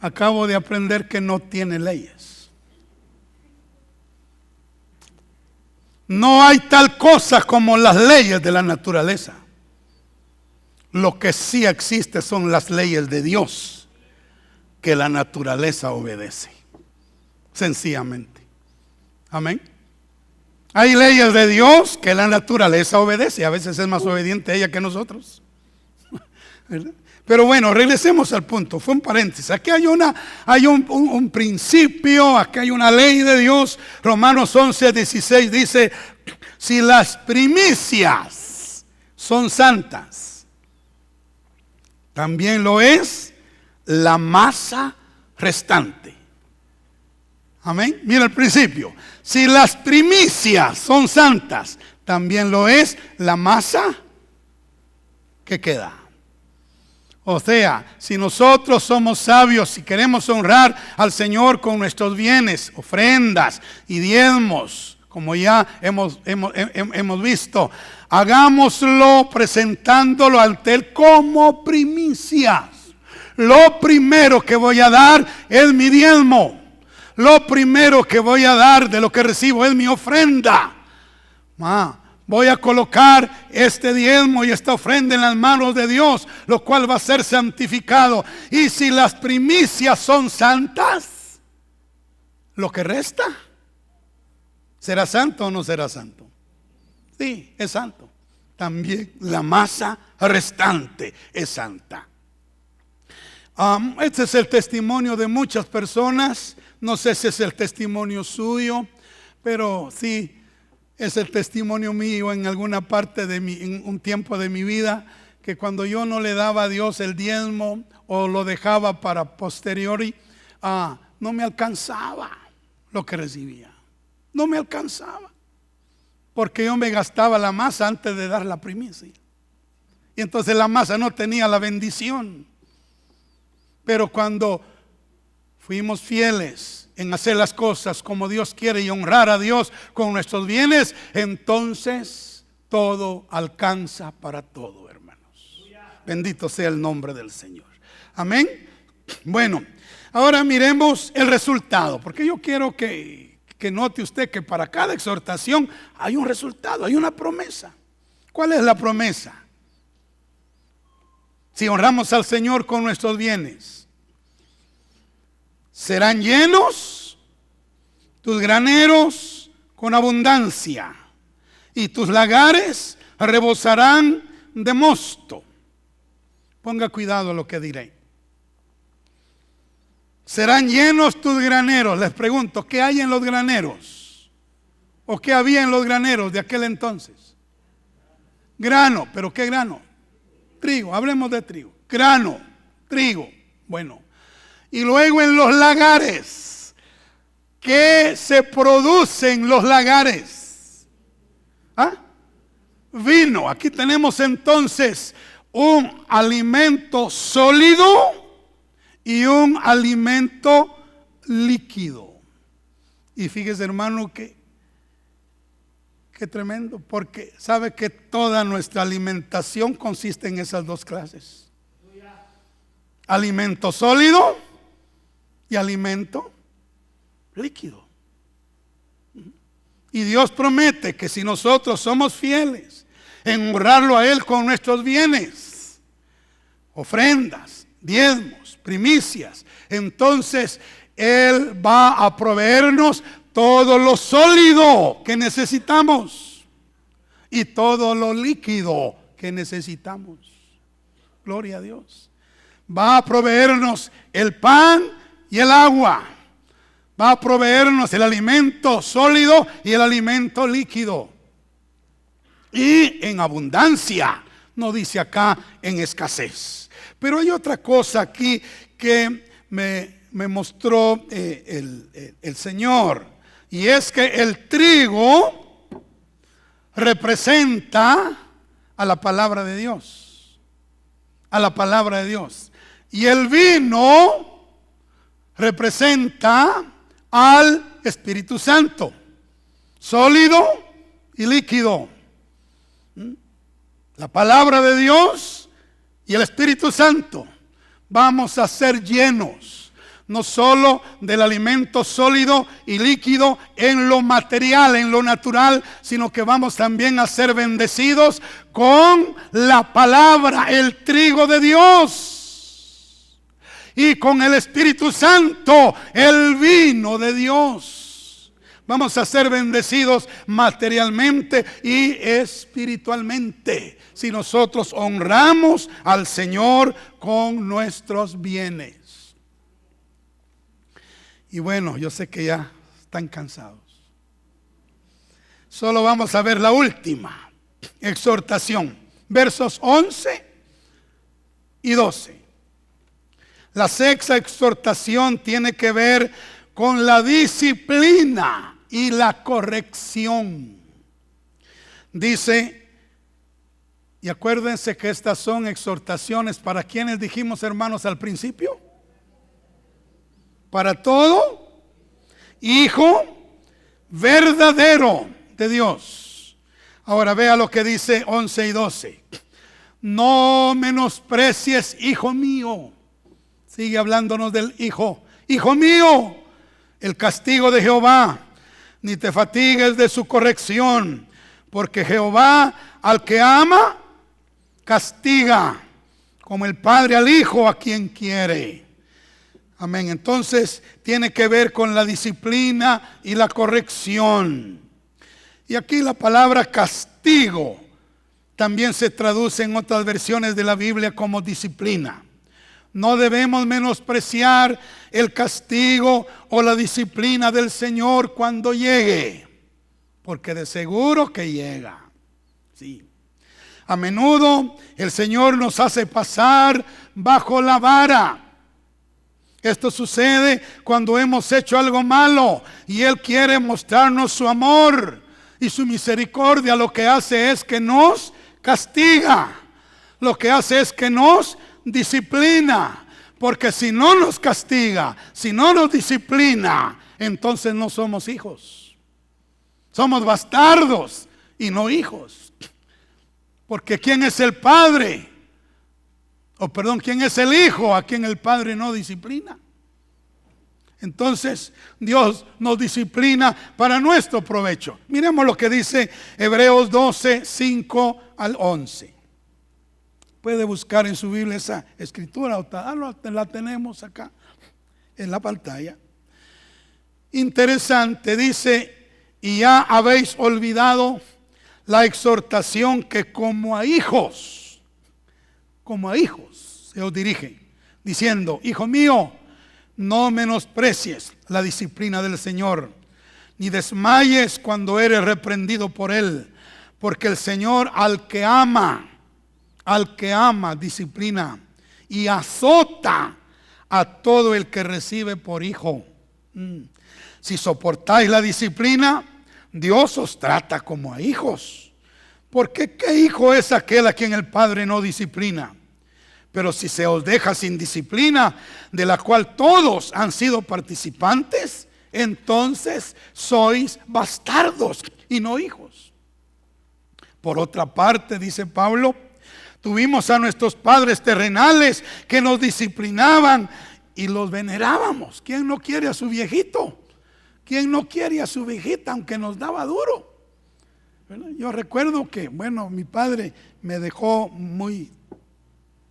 Acabo de aprender que no tiene leyes. No hay tal cosa como las leyes de la naturaleza. Lo que sí existe son las leyes de Dios que la naturaleza obedece. Sencillamente. Amén. Hay leyes de Dios que la naturaleza obedece. A veces es más obediente ella que nosotros. ¿Verdad? Pero bueno, regresemos al punto. Fue un paréntesis. Aquí hay un principio, aquí hay una ley de Dios. Romanos 11:16 dice: si las primicias son santas, también lo es la masa restante. Amén. Mira el principio. Si las primicias son santas, también lo es la masa que queda. O sea, si nosotros somos sabios y queremos honrar al Señor con nuestros bienes, ofrendas y diezmos, como ya hemos visto, hagámoslo presentándolo ante Él como primicias. Lo primero que voy a dar es mi diezmo. Lo primero que voy a dar de lo que recibo es mi ofrenda. Voy a colocar este diezmo y esta ofrenda en las manos de Dios, lo cual va a ser santificado. Y si las primicias son santas, lo que resta, ¿será santo o no será santo? Sí, es santo. También la masa restante es santa. Este es el testimonio de muchas personas. No sé si es el testimonio suyo, pero sí es el testimonio mío en alguna parte en un tiempo de mi vida, que cuando yo no le daba a Dios el diezmo o lo dejaba para posteriori, no me alcanzaba lo que recibía. No me alcanzaba, porque yo me gastaba la masa antes de dar la primicia. Y entonces la masa no tenía la bendición. Pero cuando fuimos fieles en hacer las cosas como Dios quiere y honrar a Dios con nuestros bienes, entonces todo alcanza para todo, hermanos. Bendito sea el nombre del Señor. Amén. Bueno, ahora miremos el resultado, porque yo quiero que note usted que para cada exhortación hay un resultado, hay una promesa. ¿Cuál es la promesa? Si honramos al Señor con nuestros bienes, serán llenos tus graneros con abundancia, y tus lagares rebosarán de mosto. Ponga cuidado a lo que diré. Serán llenos tus graneros. Les pregunto, ¿qué hay en los graneros? ¿O qué había en los graneros de aquel entonces? Grano. ¿Pero qué grano? Trigo. Hablemos de trigo. Grano, trigo. Bueno. Y luego en los lagares. ¿Qué se produce en los lagares? Vino. Aquí tenemos entonces un alimento sólido y un alimento líquido. Y fíjese, hermano, que tremendo, porque sabe que toda nuestra alimentación consiste en esas dos clases: alimento sólido y alimento líquido. Y Dios promete que si nosotros somos fieles en honrarlo a Él con nuestros bienes, ofrendas, diezmos, primicias, entonces Él va a proveernos todo lo sólido que necesitamos y todo lo líquido que necesitamos. Gloria a Dios. Va a proveernos el pan y el agua. Va a proveernos el alimento sólido y el alimento líquido. Y en abundancia, no dice acá en escasez. Pero hay otra cosa aquí que me mostró el Señor. Y es que el trigo representa a la palabra de Dios. A la palabra de Dios. Y el vino representa al Espíritu Santo. Sólido y líquido. La palabra de Dios y el Espíritu Santo. Vamos a ser llenos, no solo del alimento sólido y líquido en lo material, en lo natural, sino que vamos también a ser bendecidos con la palabra, el trigo de Dios, y con el Espíritu Santo, el vino de Dios. Vamos a ser bendecidos materialmente y espiritualmente si nosotros honramos al Señor con nuestros bienes. Y bueno, yo sé que ya están cansados. Solo vamos a ver la última exhortación, versos 11 y 12. La sexta exhortación tiene que ver con la disciplina y la corrección. Dice, y acuérdense que estas son exhortaciones para quienes dijimos, hermanos, al principio. Para todo hijo verdadero de Dios. Ahora vea lo que dice 11 y 12. No menosprecies, hijo mío. Sigue hablándonos del hijo. Hijo mío, el castigo de Jehová, ni te fatigues de su corrección, porque Jehová al que ama, castiga, como el padre al hijo a quien quiere. Amén. Entonces tiene que ver con la disciplina y la corrección. Y aquí la palabra castigo también se traduce en otras versiones de la Biblia como disciplina. No debemos menospreciar el castigo o la disciplina del Señor cuando llegue, porque de seguro que llega. Sí. A menudo el Señor nos hace pasar bajo la vara. Esto sucede cuando hemos hecho algo malo y Él quiere mostrarnos su amor y su misericordia. Lo que hace es que nos castiga. Lo que hace es que nos disciplina, porque si no nos castiga, si no nos disciplina, entonces no somos hijos. Somos bastardos y no hijos. Porque ¿quién es el padre? ¿Quién es el hijo a quien el padre no disciplina? Entonces Dios nos disciplina para nuestro provecho. Miremos lo que dice Hebreos 12, 5 al 11. Puede buscar en su Biblia esa escritura, la tenemos acá en la pantalla. Interesante, dice, y ya habéis olvidado la exhortación que como a hijos se os dirige, diciendo, hijo mío, no menosprecies la disciplina del Señor, ni desmayes cuando eres reprendido por Él, porque el Señor al que ama disciplina y azota a todo el que recibe por hijo. Si soportáis la disciplina, Dios os trata como a hijos. Porque ¿qué hijo es aquel a quien el Padre no disciplina? Pero si se os deja sin disciplina, de la cual todos han sido participantes, entonces sois bastardos y no hijos. Por otra parte, dice Pablo, tuvimos a nuestros padres terrenales que nos disciplinaban y los venerábamos. ¿Quién no quiere a su viejito? ¿Quién no quiere a su viejita aunque nos daba duro? ¿Verdad? Yo recuerdo que, mi padre me dejó muy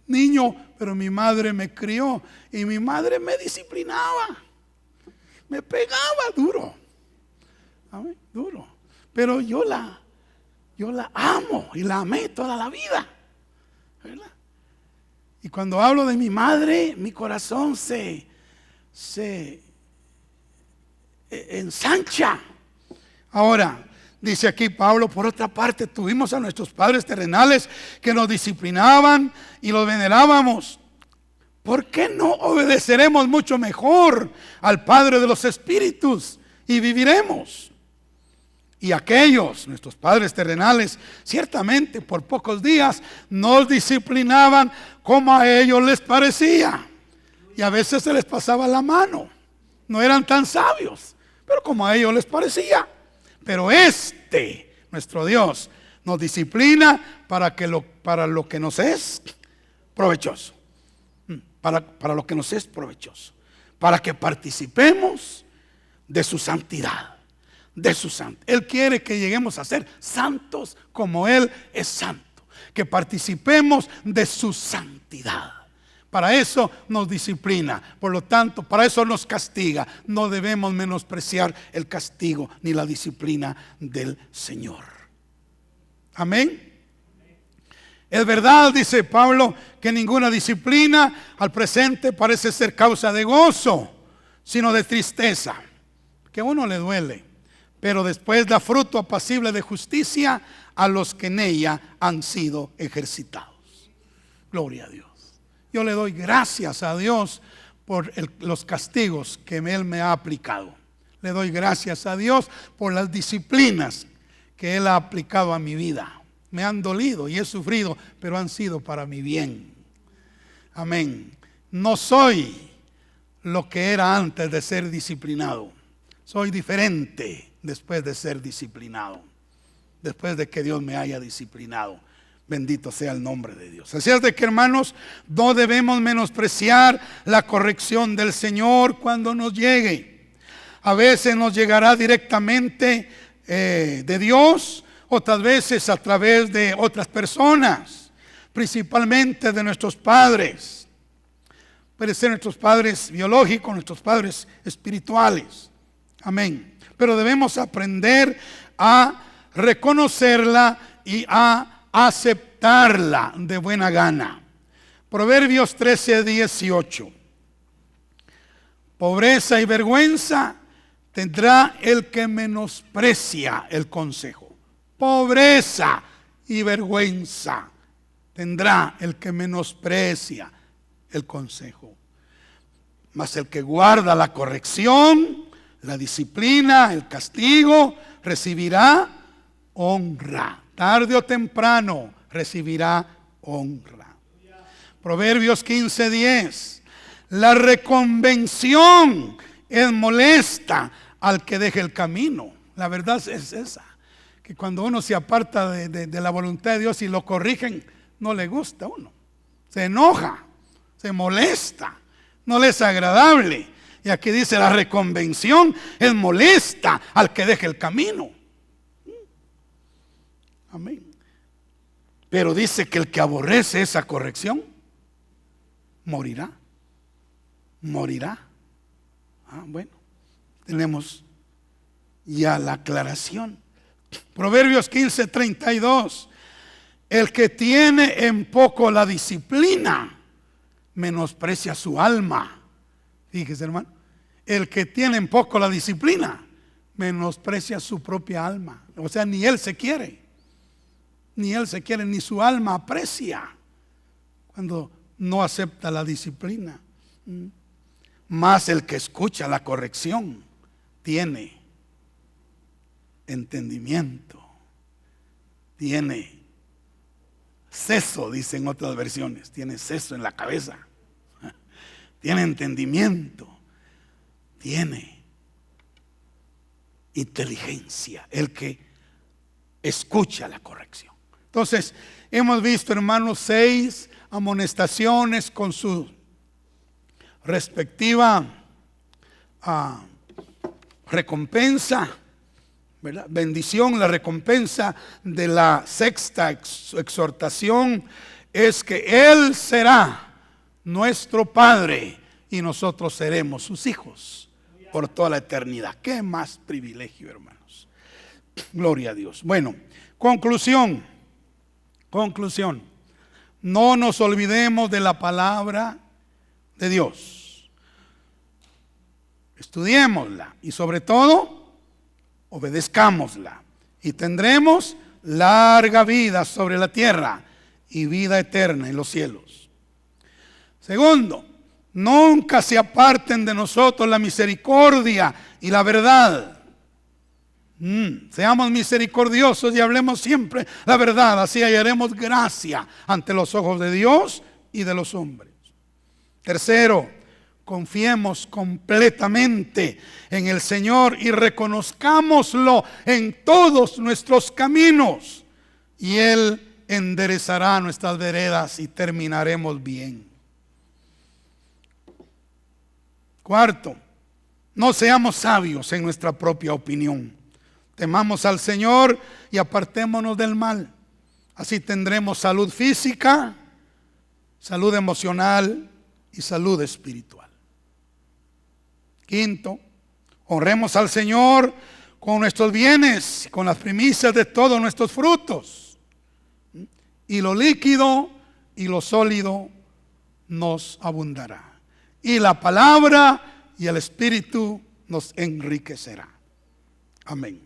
niño, pero mi madre me crió y mi madre me disciplinaba. Me pegaba duro. Duro. Pero yo la amo y la amé toda la vida. ¿Verdad? Y cuando hablo de mi madre, mi corazón se ensancha. Ahora, dice aquí Pablo, por otra parte, tuvimos a nuestros padres terrenales que nos disciplinaban y los venerábamos. ¿Por qué no obedeceremos mucho mejor al Padre de los Espíritus y viviremos? Y aquellos, nuestros padres terrenales, ciertamente por pocos días nos disciplinaban como a ellos les parecía. Y a veces se les pasaba la mano. No eran tan sabios, pero como a ellos les parecía. Pero nuestro Dios, nos disciplina para lo que nos es provechoso. Para lo que nos es provechoso. Para que participemos de su santidad. Él quiere que lleguemos a ser santos como Él es santo. Que participemos de su santidad. Para eso nos disciplina. Por lo tanto, para eso nos castiga. No debemos menospreciar el castigo ni la disciplina del Señor. Amén. Es verdad, dice Pablo, que ninguna disciplina al presente parece ser causa de gozo, sino de tristeza, que a uno le duele. Pero después da fruto apacible de justicia a los que en ella han sido ejercitados. Gloria a Dios. Yo le doy gracias a Dios por los castigos que Él me ha aplicado. Le doy gracias a Dios por las disciplinas que Él ha aplicado a mi vida. Me han dolido y he sufrido, pero han sido para mi bien. Amén. No soy lo que era antes de ser disciplinado. Soy diferente después de ser disciplinado. Después de que Dios me haya disciplinado. Bendito sea el nombre de Dios. Así es de que, hermanos, no debemos menospreciar la corrección del Señor cuando nos llegue. A veces nos llegará directamente de Dios, otras veces a través de otras personas, principalmente de nuestros padres. Puede ser nuestros padres biológicos, nuestros padres espirituales. Amén. Pero debemos aprender a reconocerla y a aceptarla de buena gana. Proverbios 13:18. Pobreza y vergüenza tendrá el que menosprecia el consejo. Pobreza y vergüenza tendrá el que menosprecia el consejo. Mas el que guarda la corrección, la disciplina, el castigo, recibirá honra. Tarde o temprano recibirá honra. Proverbios 15:10. La reconvención es molesta al que deje el camino. La verdad es esa, que cuando uno se aparta de la voluntad de Dios y lo corrigen, no le gusta a uno. Se enoja, se molesta, no le es agradable. Y aquí dice, la reconvención es molesta al que deje el camino. Amén. Pero dice que el que aborrece esa corrección, morirá. Morirá. Bueno, tenemos ya la aclaración. Proverbios 15:32. El que tiene en poco la disciplina, menosprecia su alma. Fíjese, hermano, el que tiene en poco la disciplina, menosprecia su propia alma. O sea, ni él se quiere. Ni él se quiere, ni su alma aprecia cuando no acepta la disciplina. Más el que escucha la corrección tiene entendimiento, tiene seso, dicen otras versiones, tiene seso en la cabeza, tiene entendimiento, tiene inteligencia, el que escucha la corrección. Entonces, hemos visto, hermanos, 6 amonestaciones con su respectiva recompensa, ¿verdad? Bendición. La recompensa de la 6ª exhortación es que Él será nuestro Padre y nosotros seremos sus hijos por toda la eternidad. ¿Qué más privilegio, hermanos? Gloria a Dios. Bueno, conclusión. No nos olvidemos de la palabra de Dios. Estudiémosla y sobre todo, obedezcámosla. Y tendremos larga vida sobre la tierra y vida eterna en los cielos. Segundo, nunca se aparten de nosotros la misericordia y la verdad. Seamos misericordiosos y hablemos siempre la verdad, así hallaremos gracia ante los ojos de Dios y de los hombres. Tercero, confiemos completamente en el Señor y reconozcámoslo en todos nuestros caminos, y Él enderezará nuestras veredas y terminaremos bien. Cuarto, no seamos sabios en nuestra propia opinión. Temamos al Señor y apartémonos del mal. Así tendremos salud física, salud emocional y salud espiritual. Quinto, honremos al Señor con nuestros bienes, con las primicias de todos nuestros frutos. Y lo líquido y lo sólido nos abundará. Y la palabra y el Espíritu nos enriquecerá. Amén.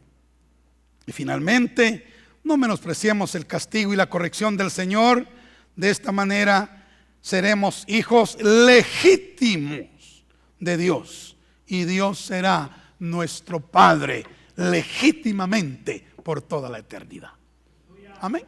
Y finalmente, no menospreciemos el castigo y la corrección del Señor. De esta manera seremos hijos legítimos de Dios. Y Dios será nuestro Padre legítimamente por toda la eternidad. Amén.